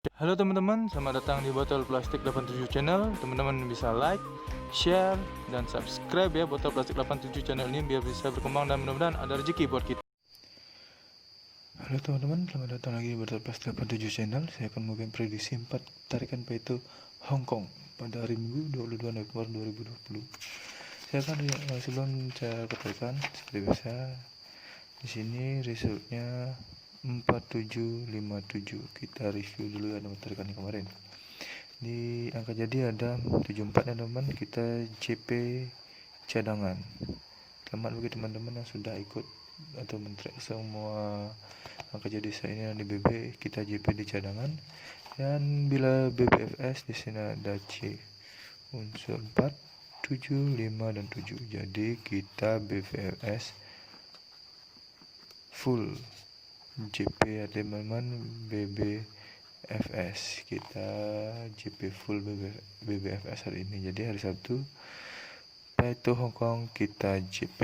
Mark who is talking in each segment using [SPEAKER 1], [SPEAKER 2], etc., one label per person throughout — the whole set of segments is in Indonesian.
[SPEAKER 1] Halo teman-teman, selamat datang di Botol Plastik 87 Channel. Teman-teman bisa like, share, dan subscribe ya Botol Plastik 87 Channel ini biar bisa berkembang dan mudah-mudahan ada rezeki buat kita. Halo teman-teman, selamat datang lagi di Botol Plastik 87 Channel. Saya akan memberikan prediksi 4 tarikan Peito Hong Kong pada hari Minggu 22 November 2020. Saya akan sebelum saya tarikan seperti biasa di sini resultnya 4757. Kita review dulu ya tarikan yang kemarin. Di angka jadi ada 74 ya teman, kita JP cadangan. Selamat bagi teman-teman yang sudah ikut atau men-track semua angka jadi saya ini di BB, kita JP di cadangan. Dan bila BBFS di sini ada C unsur 4, 7, 5 dan 7. Jadi kita BBFS full JP ya teman-teman, BBFS kita JP full BBFS hari ini. Jadi hari Sabtu Peito Hong Kong kita JP.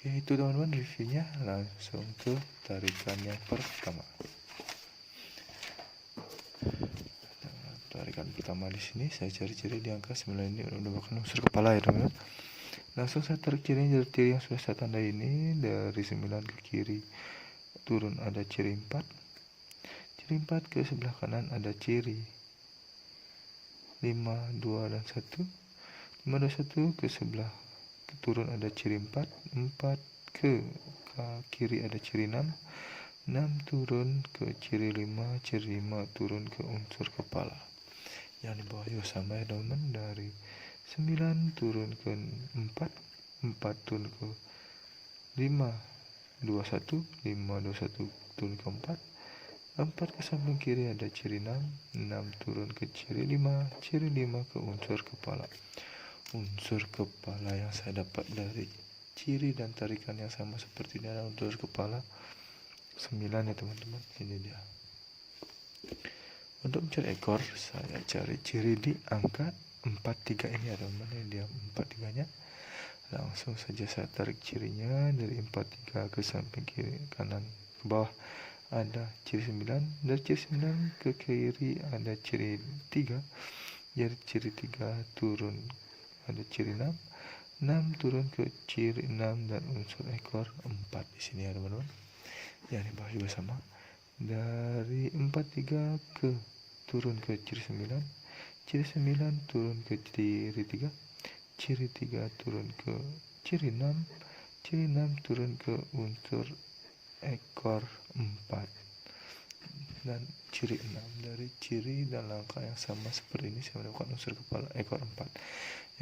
[SPEAKER 1] Oke, itu teman-teman reviewnya. Langsung ke tarikan yang pertama. Tarikan pertama di sini saya cari-cari di angka 9 ini udah bukan unsur kepala ya teman-teman. Langsung saya tarik cirinya dari ciri yang sudah saya tandai ini. Dari 9 ke kiri turun ada ciri 4. Ciri 4 ke sebelah kanan ada ciri 5, 2 dan 1. 5, 2, 1 ke sebelah turun ada ciri 4. 4 ke kiri ada ciri 6. 6 turun ke ciri 5. Ciri 5 turun ke unsur kepala. Yang di bawah juga sama ya teman-teman. Dari 9 turun ke 4. 4 turun ke 5, 2, 1. 5, 2, 1 turun ke 4. 4 ke samping kiri ada ciri 6. 6 turun ke ciri 5. Ciri 5 ke unsur kepala. Unsur kepala yang saya dapat dari ciri dan tarikan yang sama seperti ini adalah unsur kepala 9 ya teman-teman. Ini dia. Untuk mencari ekor, saya cari ciri di angka 43 ini ya teman-teman. Ini dia 43-nya. Langsung saja saya tarik cirinya dari 43 ke samping kiri, kanan, ke bawah ada ciri 9. Dari ciri 9 ke kiri ada ciri 3. Dari ciri 3 turun ada ciri 6. 6 turun ke ciri 6 dan unsur ekor 4 di sini ya teman-teman. Yang di bawah juga sama. Dari 43 ke turun ke ciri 9. Ciri 9 turun ke ciri 3. Ciri 3 turun ke ciri 6. Ciri 6 turun ke unsur ekor 4 dan ciri 6. Dari ciri dan langkah yang sama seperti ini saya mendapatkan unsur kepala ekor 4.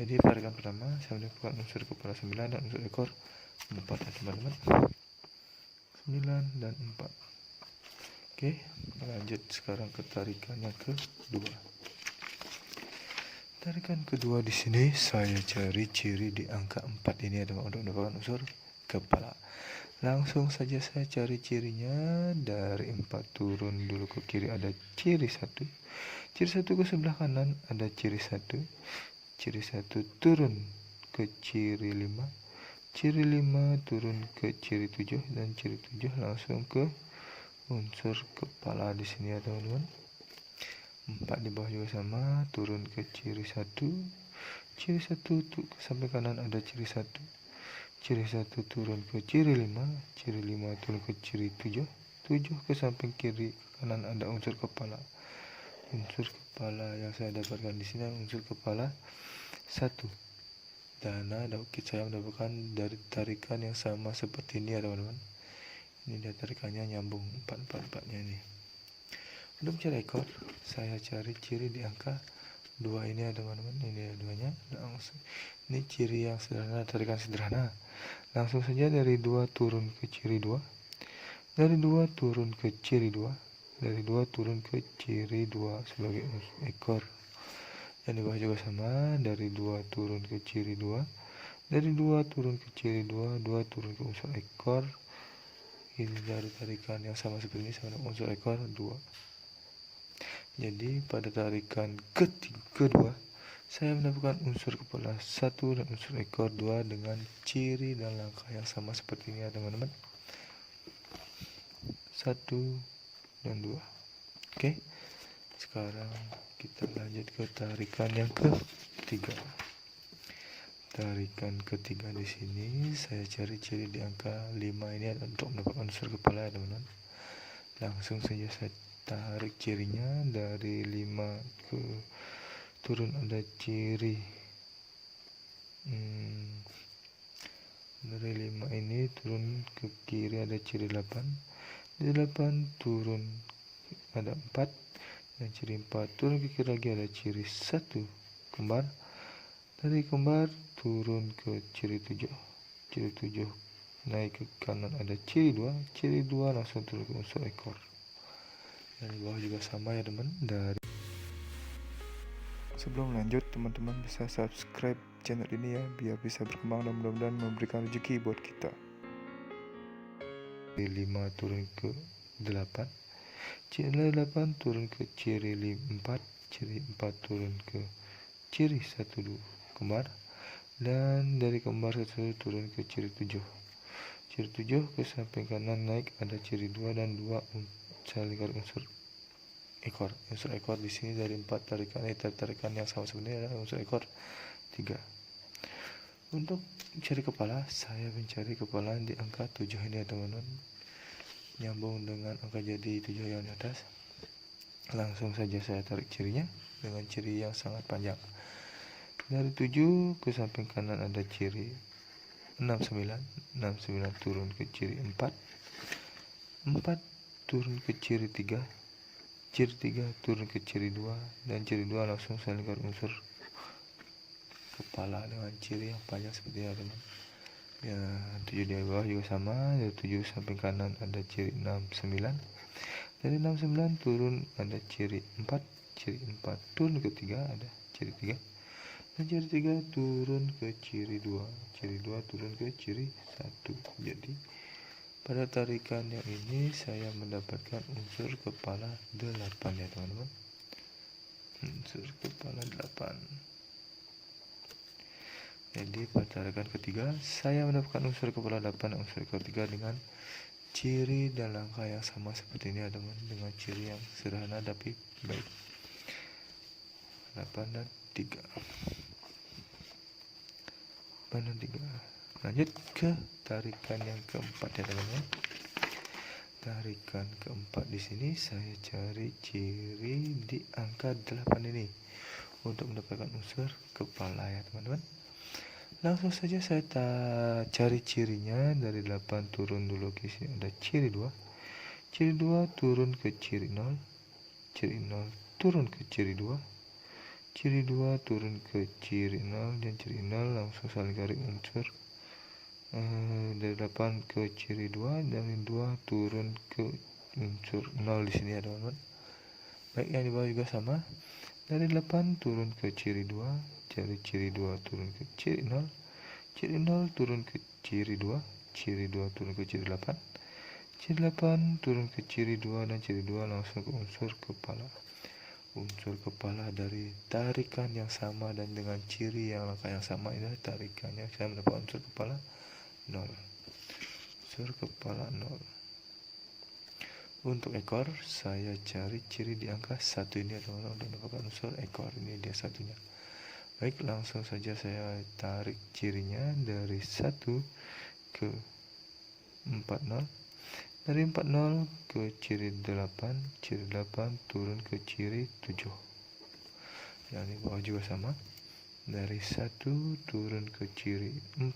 [SPEAKER 1] Jadi tarikan pertama saya mendapatkan unsur kepala 9 dan unsur ekor 4 ya teman-teman. 9 dan 4. Oke, lanjut sekarang ke tarikan yang kedua. Tarikan kedua di sini saya cari ciri di angka 4 ini adalah untuk mendapatkan unsur kepala. Langsung saja saya cari cirinya. Dari 4 turun dulu ke kiri ada ciri 1. Ciri 1 ke sebelah kanan ada ciri 1. Ciri 1 turun ke ciri 5. Ciri 5 turun ke ciri 7 dan ciri 7 langsung ke unsur kepala di sini ya teman-teman. 4 di bawah juga sama, turun ke ciri 1. Ciri 1 ke samping kanan ada ciri 1. Ciri 1 turun ke ciri 5. Ciri 5 turun ke ciri 7. 7 ke samping kiri kanan ada unsur kepala. Unsur kepala yang saya dapatkan di sini unsur kepala 1. Dana saya mendapatkan dari tarikan yang sama seperti ini ya teman-teman. Ini dia tarikannya nyambung 4-4-4-nya ini. Untuk mencari ekor, saya cari ciri di angka 2 ini ya teman-teman. Ini ya duanya. Langsung. Ini ciri yang sederhana, tarikan sederhana. Langsung saja dari 2 turun ke ciri 2. Dari 2 turun ke ciri 2. Dari 2 turun ke ciri 2 sebagai ekor. Yang di bawah juga sama. Dari 2 turun ke ciri 2. Dari 2 turun ke ciri 2. 2 turun ke unsur ekor. Ini dari tarikan yang sama seperti ini sama unsur ekor 2. Jadi pada tarikan kedua saya mendapatkan unsur kepala 1 dan unsur ekor 2 dengan ciri dan langkah yang sama seperti ini ya teman-teman. 1 dan 2. Oke, Sekarang kita lanjut ke tarikan yang ketiga. Tarikan ketiga di sini saya cari ciri di angka 5 ini untuk mendapatkan unsur kepala ya teman-teman. Langsung saja saya tarik cirinya dari 5 ke turun ada ciri dari 5 ini turun ke kiri ada ciri 8. Dari 8 turun ada 4, dan ciri 4 turun ke kiri lagi ada ciri 1 kembar. Dari kembar turun ke ciri 7. Ciri 7 naik ke kanan ada ciri 2. Ciri 2 langsung turun ke unsur ekor. Dari bawah juga sama ya teman. Sebelum lanjut, teman-teman bisa subscribe channel ini ya, biar bisa berkembang dan mudah-mudahan memberikan rezeki buat kita. Dari 5 turun ke 8. Ciri 8 turun ke ciri 4. Ciri 4 turun ke ciri 1 kembar. Dan dari kembar 1 turun ke ciri 7. Ciri 7 ke samping kanan naik ada ciri 2 dan 2 lingkar unsur ekor. Unsur ekor di sini dari 4 tarikan yang sama sebenarnya adalah unsur ekor 3. Untuk cari kepala, saya mencari kepala di angka 7 ini ya teman-teman. Nyambung dengan angka jadi 7 yang di atas. Langsung saja saya tarik cirinya dengan ciri yang sangat panjang. Dari 7 ke samping kanan ada ciri 69. 69 turun ke ciri 4. 4 turun ke ciri 3. Ciri 3 turun ke ciri 2. Dan ciri 2 langsung saya lingkar unsur kepala dengan ciri yang panjang seperti ini teman. Ya, 7 di bawah juga sama. Dari 7 samping kanan ada ciri 69. Dari 69 turun ada ciri 4. Ciri 4 turun ke 3 ada ciri 3. Dan ciri 3 turun ke ciri 2. Ciri 2 turun ke ciri 1. Jadi pada tarikan yang ini saya mendapatkan unsur kepala 8 ya teman-teman. Unsur kepala 8. Jadi pada tarikan ketiga saya mendapatkan unsur kepala 8 dan unsur ekor 3 dengan ciri dan langkah yang sama seperti ini ya teman, dengan ciri yang sederhana tapi baik. 8 dan 3. 8 dan 3. Lanjut ke tarikan yang keempat ya teman-teman. Tarikan keempat di sini saya cari ciri di angka 8 ini untuk mendapatkan unsur kepala ya teman-teman. Langsung saja saya cari cirinya. Dari 8 turun dulu ke sini ada ciri 2. Ciri 2 turun ke ciri 0. Ciri 0 turun ke ciri 2. Ciri 2 turun ke ciri 0 dan ciri 0 langsung saling garis unsur. Dari 8 ke ciri 2 dan 2 turun ke unsur 0 di sini ya teman-teman. Baik, yang di bawah juga sama. Dari 8 turun ke ciri 2, cari ciri 2 turun ke ciri 0. Ciri 0 turun ke ciri 2, ciri 2 turun ke ciri 8. Ciri 8 turun ke ciri 2 dan ciri 2 langsung ke unsur kepala. Unsur kepala dari tarikan yang sama dan dengan ciri yang langkah yang sama ini tarikannya saya mendapat unsur kepala 0. Unsur kepala 0. Untuk ekor saya cari ciri di angka 1 ini teman-teman untuk mendapatkan unsur ekor. Ini dia satunya. Baik, langsung saja saya tarik cirinya dari 1 ke 40. Dari 40 ke ciri 8. Ciri 8 turun ke ciri 7. Yang di bawah juga sama. Dari 1 turun ke ciri 40.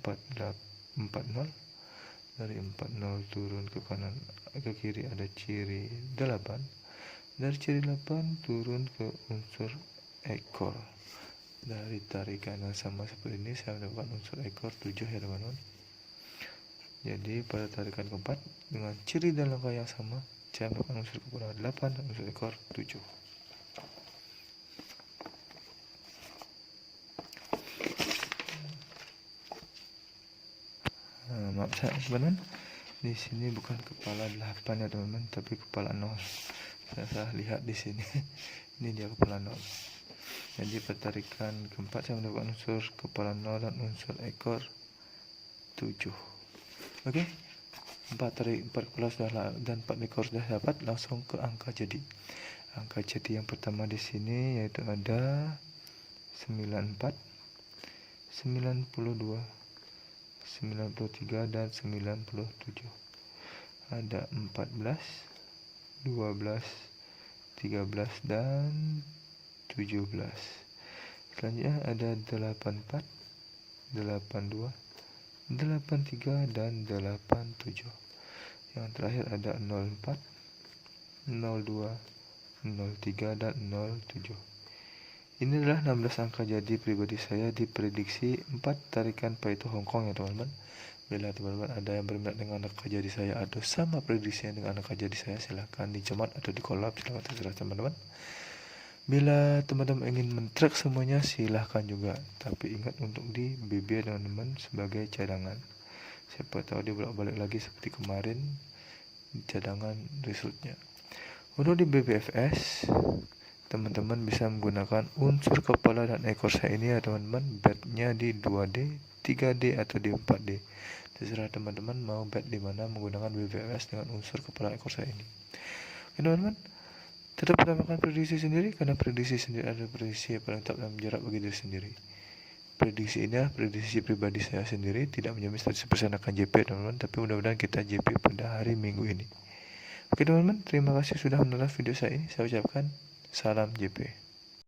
[SPEAKER 1] Dari 40 turun ke kanan ke kiri ada ciri 8. Dari ciri 8 turun ke unsur ekor. Dari tarikan yang sama seperti ini saya mendapatkan unsur ekor 7 ya teman-teman. Jadi pada tarikan keempat dengan ciri dan langkah yang sama saya mendapatkan unsur kepala 8 dan unsur ekor 7. Maaf saya teman-teman, di sini bukan kepala 8 ya teman-teman, tapi kepala 0. Saya salah lihat di sini. Ini dia kepala 0. Jadi pertarikan keempat saya mendapatkan unsur kepala 0 dan unsur ekor 7. Oke, 4 kepala sudah dan 4 ekor sudah dapat. Langsung ke angka jadi. Angka jati yang pertama di sini yaitu ada 94, 92, 93 dan 97. Ada 14, 12, 13 dan 17. Selanjutnya ada 84, 82, 83 dan 87. Yang terakhir ada 04, 02, 03 dan 07. Ini adalah 16 angka jadi pribadi saya di prediksi 4 tarikan Pareto Hongkong ya teman-teman. Bila teman-teman ada yang berminat dengan angka jadi saya atau sama prediksinya dengan angka jadi saya, silahkan dicemat atau di collab, silahkan terserah teman-teman. Bila teman-teman ingin men-track semuanya, silahkan juga, tapi ingat untuk di BB teman-teman sebagai cadangan. Siapa tahu dia bolak-balik lagi seperti kemarin cadangan resultnya. Untuk di BBFS, teman-teman bisa menggunakan unsur kepala dan ekor saya ini ya teman-teman. Bet-nya di 2D, 3D atau di 4D. Terserah teman-teman mau bet di mana menggunakan BBFS dengan unsur kepala ekor saya ini. Oke teman-teman, tetap utamakan prediksi sendiri, karena prediksi sendiri adalah prediksi yang paling tetap dan menjarak bagi diri sendiri. Prediksi ini adalah prediksi pribadi saya sendiri, tidak menjamin 100% akan JP teman-teman, tapi mudah-mudahan kita JP pada hari Minggu ini. Oke teman-teman, terima kasih sudah menonton video saya ini. Saya ucapkan salam JP.